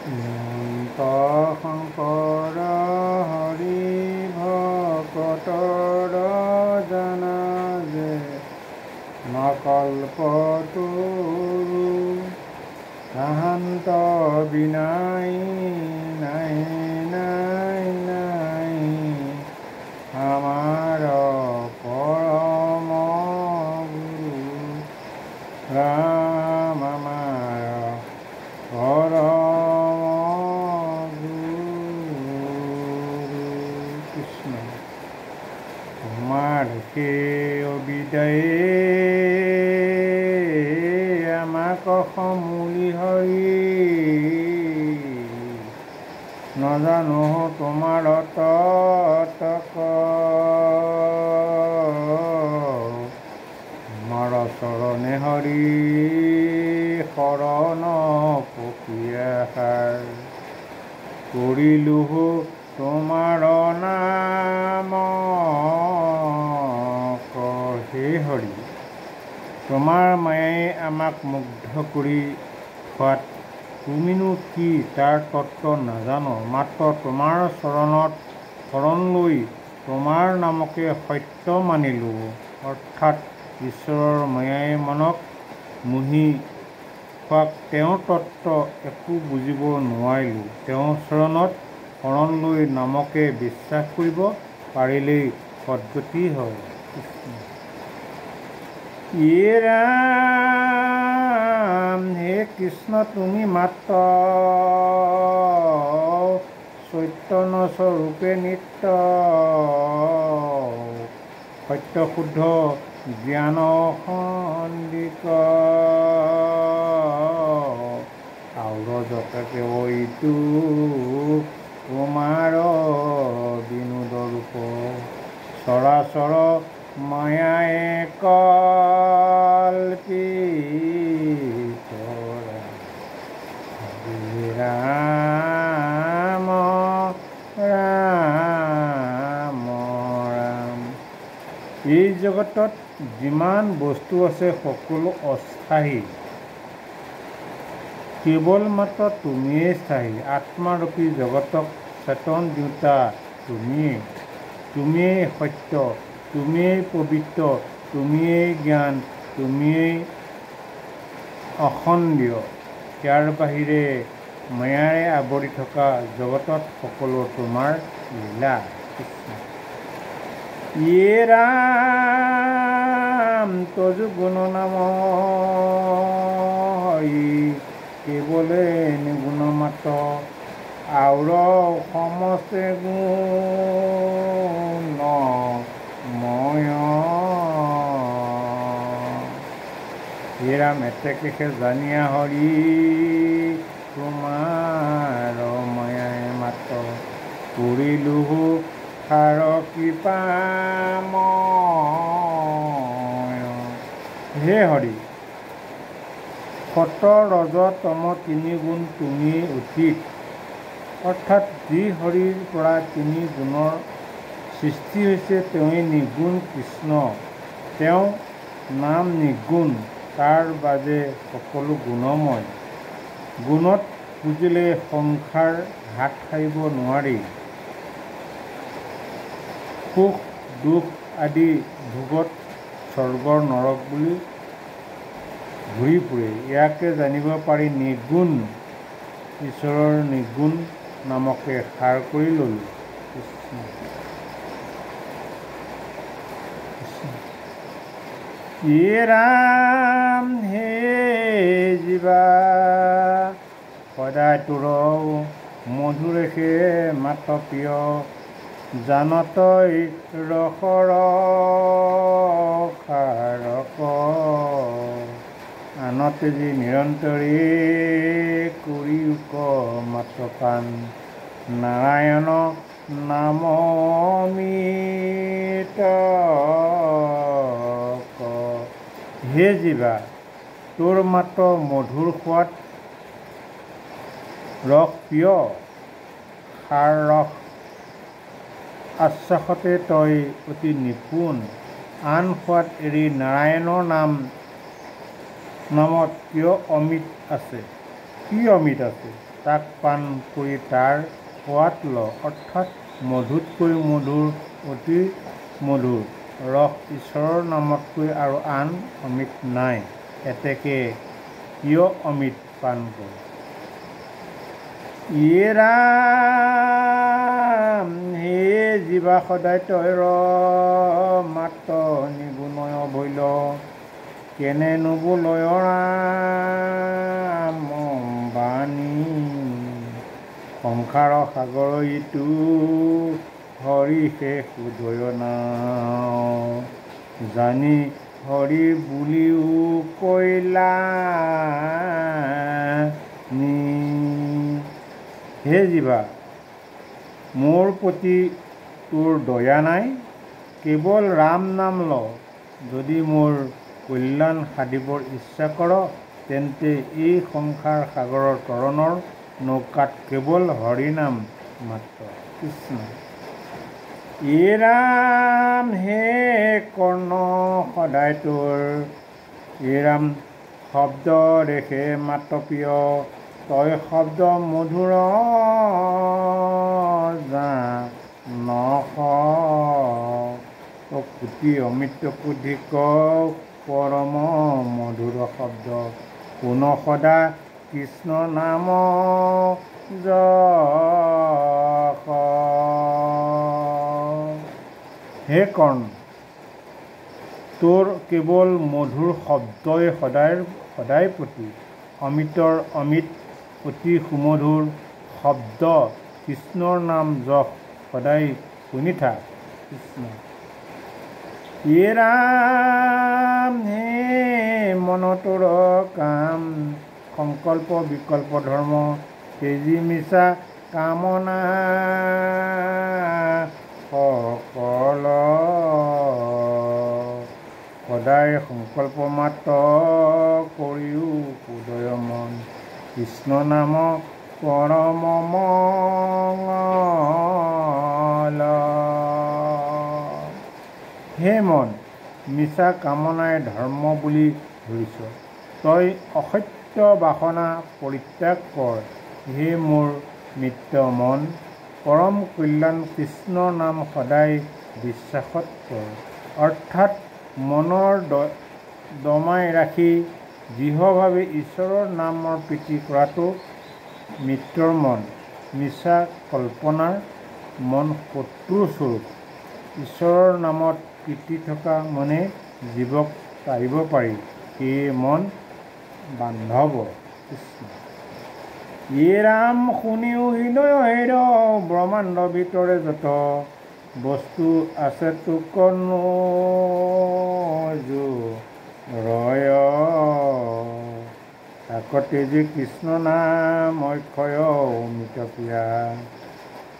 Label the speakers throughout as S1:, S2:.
S1: অনন্ত শংকৰ হৰি ভকতৰ জানা যে নকল্পতৰু তাহান্ত বিনাই নাই নাই নাই আমাৰ পৰম গুৰু ৰাম আমাৰ পৰম গুৰু কৃষ্ণ তোমাৰ সেই অবিদায়ে আমাক সমূলি হৰি নাজানো তোমাৰ ততক তোমাৰ চৰণে হৰি শৰণ পকিয়াৰ কৰিলো তোমাৰ নাম হে হৰি তোমাৰ মায়াই আমাক মুগ্ধ কৰি খোৱাত তুমিনো কি তাৰ তত্ত্ব নাজানো মাত্ৰ তোমাৰ চৰণত শৰণ লৈ তোমাৰ নামকে সত্য মানিলোঁ অৰ্থাৎ ঈশ্বৰৰ মায়াই মনক মোহি খোৱাক তেওঁৰ তত্ত্ব একো বুজিব নোৱাৰিলোঁ তেওঁৰ চৰণত শৰণ লৈ নামকে বিশ্বাস কৰিব পাৰিলেই সদ্গতি হয় ইয়ে ৰাম হে কৃষ্ণ তুমি মাত্ৰ চৈতন্য স্বৰূপে নিত্য সত্য শুদ্ধ জ্ঞান সন্দিক আৰু যতকে ঐটো তোমাৰ বিনোদ ৰূপ চৰাচৰ মায়াই কল্পিত ৰাম ৰাম ৰাম এই জগতত যিমান বস্তু আছে সকলো অস্থায়ী কেৱল মাত্ৰ তুমিয়েই স্থায়ী আত্মাৰূপী জগতক চেতন দিওঁতা তুমিয়েই সত্য তুমিয়েই পবিত্ৰ তুমিয়েই জ্ঞান তুমিয়েই অখণ্ডীয় ইয়াৰ বাহিৰে মায়াৰে আৱৰি থকা জগতত সকলো তোমাৰ লীলা ইয়ে ৰাম তজু গুণ নাম হৰি কেৱলে নিগুণ মাত্ৰ আউৰ সমস্তে গুণ ময় হে ৰাম এতেকেহে জানিয়া হৰি তোমাৰ মায়াই মাত্ৰ কৰিলো সাৰ কৃপাময় হে হৰি সত ৰজ তম তিনি গুণ তুমি অতীত অৰ্থাৎ যি হৰিৰ পৰা তিনি গুণৰ সৃষ্টি হৈছে তেওঁই নিগুণ কৃষ্ণ তেওঁ নাম নিগুণ তাৰ বাজে সকলো গুণময় গুণত পুজিলে সংসাৰ হাত সাৰিব নোৱাৰি সুখ দুখ আদি ভোগত স্বৰ্গৰ নৰক বুলি ঘূৰি ফুৰে ইয়াকে জানিব পাৰি নিগুণ ঈশ্বৰৰ নিগুণ নামকে সাৰ কৰি ল'লোঁ ইয়ে ৰাম হে জীৱা সদায় তোৰ মধুৰেশে মাত প্ৰিয় জানতই ৰসৰ সাৰক আনতে যি নিৰন্তৰে কৰিক মাত্ৰ কান নাৰায়ণ নাম অমৃত হে জীৱা তোৰ মাত্ৰ মধুৰ সোৱাদ ৰস প্ৰিয় সাৰ ৰস আশ্বাসতে তই অতি নিপুণ আন সোৱাদ এৰি নাৰায়ণৰ নামত কিয় অমিত আছে কি অমিত আছে তাক পান কৰি তাৰ সোৱাদ ল, অৰ্থাৎ মধুতকৈ মধুৰ, অতি মধুৰ ৰস ঈশ্বৰৰ নামতকৈ আৰু আন অমৃত নাই। এতেকে কিয় অমৃত পান কৰ। ইয়ে ৰাম হে জীৱা সদায় তই ৰ মাত্ৰ নিগুণয় ভৈল, কেনে নুবুলয় ৰাম বাণী, সংসাৰ সাগৰ ইটো হৰি শেষ উদয় নাও, জানি হৰি বুলিও কৈলা নি। হে জীৱা, মোৰ প্ৰতি তোৰ দয়া নাই, কেৱল ৰাম নাম ল। যদি মোৰ কল্যাণ সাধিবৰ ইচ্ছা কৰ, তেন্তে এই সংসাৰ সাগৰৰ তৰণৰ নৌকাত কেৱল হৰিনাম মাত্ৰ। কৃষ্ণ। ইয়ে ৰাম হে কৰ্ণ সদায় তোৰ, ইয়ে ৰাম শব্দ দেখে মাত্ৰ প্ৰিয়, তই শব্দ মধুৰ জানস, কোটি অমৃত কোধিক পৰম মধুৰ শব্দ, শুন সদা কৃষ্ণ নাম যশ। হে কৰ্ণ, তোৰ কেৱল মধুৰ শব্দই সদায় প্ৰতি, অমৃতৰ অমৃত অতি সুমধুৰ শব্দ কৃষ্ণৰ নাম যশ সদায় শুনি থাক। কৃষ্ণ। ইয়ে ৰাম হে মন তোৰ কাম, সংকল্প বিকল্প ধৰ্ম তেজি মিছা কামনা সকল, সদায় সংকল্প মাত্ৰ কৰিও উদয় মন, কৃষ্ণ নাম পৰম মঙ্গল। হে মন, মিছা কামনাই ধৰ্ম বুলি ধৰিছ, তই অসত্য বাসনা পৰিত্যাগ কৰ। হে মোৰ মিত্ৰ মন, পৰম কল্যাণ কৃষ্ণৰ নাম সদায় বিশ্বাসত কৰ, অৰ্থাৎ মনৰ দমাই ৰাখি দৃঢ়ভাৱে ঈশ্বৰৰ নামৰ প্ৰীতি কৰাটো মিত্ৰৰ মন। মিছা কল্পনাৰ মন শত্ৰুস্বৰূপ, ঈশ্বৰৰ নামত প্ৰীতি থকা মনে জীৱক তাৰিব পাৰি, সেয়ে মন বান্ধৱ। কৃষ্ণ। ইয়ে ৰাম শুনিও হৃদয় হেৰ, ব্ৰহ্মাণ্ড ভিতৰে যত বস্তু আছে তোক নোজোৰয়, তাকতে যে কৃষ্ণ নাম অক্ষয় অমৃত প্ৰিয়া,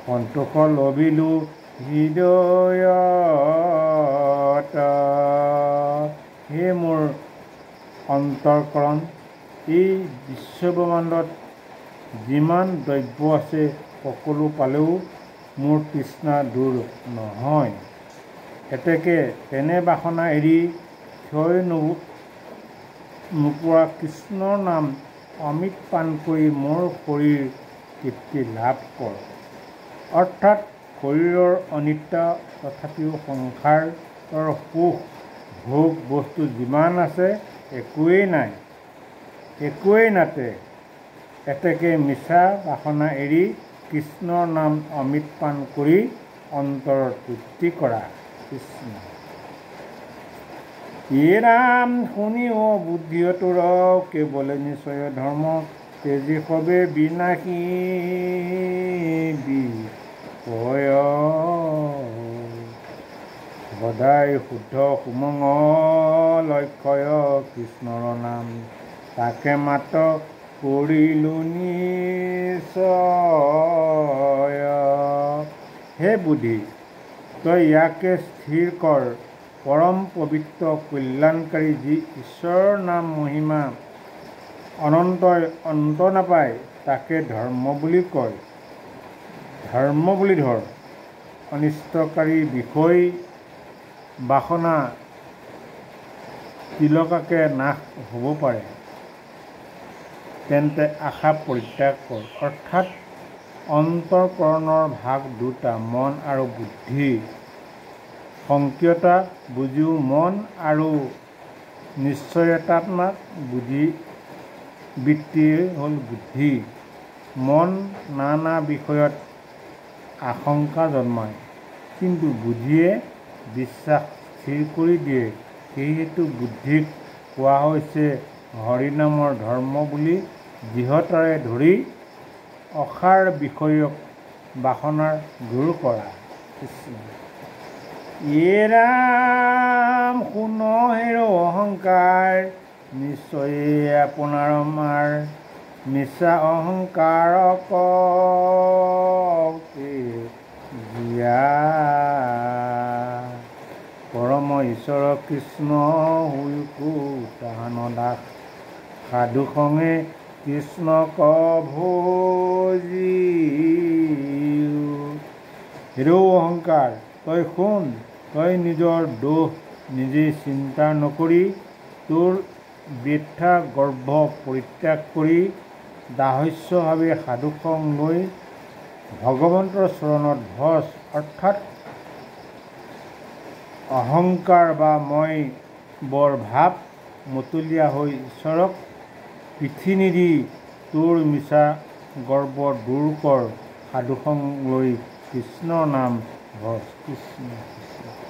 S1: সন্তোষ লভিলো হৃদয়ত। হে মোৰ অন্তৰকৰণ, এই বিশ্বব্ৰহ্মাণ্ডত যিমান দ্ৰব্য আছে সকলো পালেও মোৰ তৃষ্ণা দূৰ নহয়। এতেকে তেনে বাসনা এৰি ক্ষয় নোপোৱা কৃষ্ণৰ নাম অমৃত পান কৰি মোৰ শৰীৰ তৃপ্তি লাভ কৰ। অৰ্থাৎ শৰীৰৰ অনিত্য, তথাপিও সংসাৰৰ সুখ ভোগ বস্তু যিমান আছে একোৱেই নাতে। এতেকে মিছা বাসনা এৰি কৃষ্ণৰ নাম অমৃত পান কৰি অন্তৰ তৃপ্তি কৰা। কৃষ্ণ। ইয়ে ৰাম শুনিও বুদ্ধি তোৰ, কেৱলে নিশ্চয় ধৰ্ম তেজি সবে বিনাশী বিষয়, সদায় শুদ্ধ সুমঙ্গল অক্ষয় কৃষ্ণৰ নাম, তাকে মাত্ৰ কৰিলো নিশ্চয়। হে বুদ্ধি, তই ইয়াকে স্থিৰ কৰ, পৰম পবিত্ৰ কল্যাণকাৰী যি ঈশ্বৰৰ নাম মহিমা অনন্তই অন্ত নাপায়, তাকে ধৰ্ম বুলি কয়। ধৰ্ম বুলি ধৰ। অনিষ্টকাৰী বিষয় বাসনা তিলকাকে নাশ হ'ব পাৰে। তেন্তে আশা পৰিত্যাগ কৰ। অৰ্থাৎ অন্তঃকৰণৰ ভাগ দুটা, মন আৰু বুদ্ধি। সংকীয়তা বুজিও মন আৰু নিশ্চয়তাত্মক বৃত্তিয়েই হ'ল বুদ্ধি। মন নানা বিষয়ত আশংকা জন্মায়, কিন্তু বুদ্ধিয়ে বিশ্বাস স্থিৰ কৰি দিয়ে। সেইহেতু বুদ্ধিক কোৱা হৈছে হৰিনামৰ ধৰ্ম বুলি দৃঢ়তাৰে ধৰি অসাৰ বিষয়ক বাসনাৰ দূৰ কৰা। ৰাম শুন হেৰ অহংকাৰ, নিশ্চয়ে আপোনাৰ মাৰ। মিছা অহংকাৰক জিয়া, পৰম ঈশ্বৰ কৃষ্ণ হুইকো তাহান দাস। সাধু সংগে কৃষ্ণক ভজি। হেৰৌ অহংকাৰ, তই শুন, তই নিজৰ দোষ নিজেই চিন্তা নকৰি তোৰ বৃথা গৰ্ব পৰিত্যাগ কৰি দাস্যভাৱে সাধুসং লৈ ভগৱন্তৰ চৰণত ভজ। অৰ্থাৎ অহংকাৰ বা মই বৰ ভাৱ মতলীয়া হৈ ঈশ্বৰক পিঠি নিদি তোৰ মিছা গৰ্ব দূৰ কৰ, সাধুসং লৈ কৃষ্ণ নাম ভজ। কৃষ্ণ কৃষ্ণ।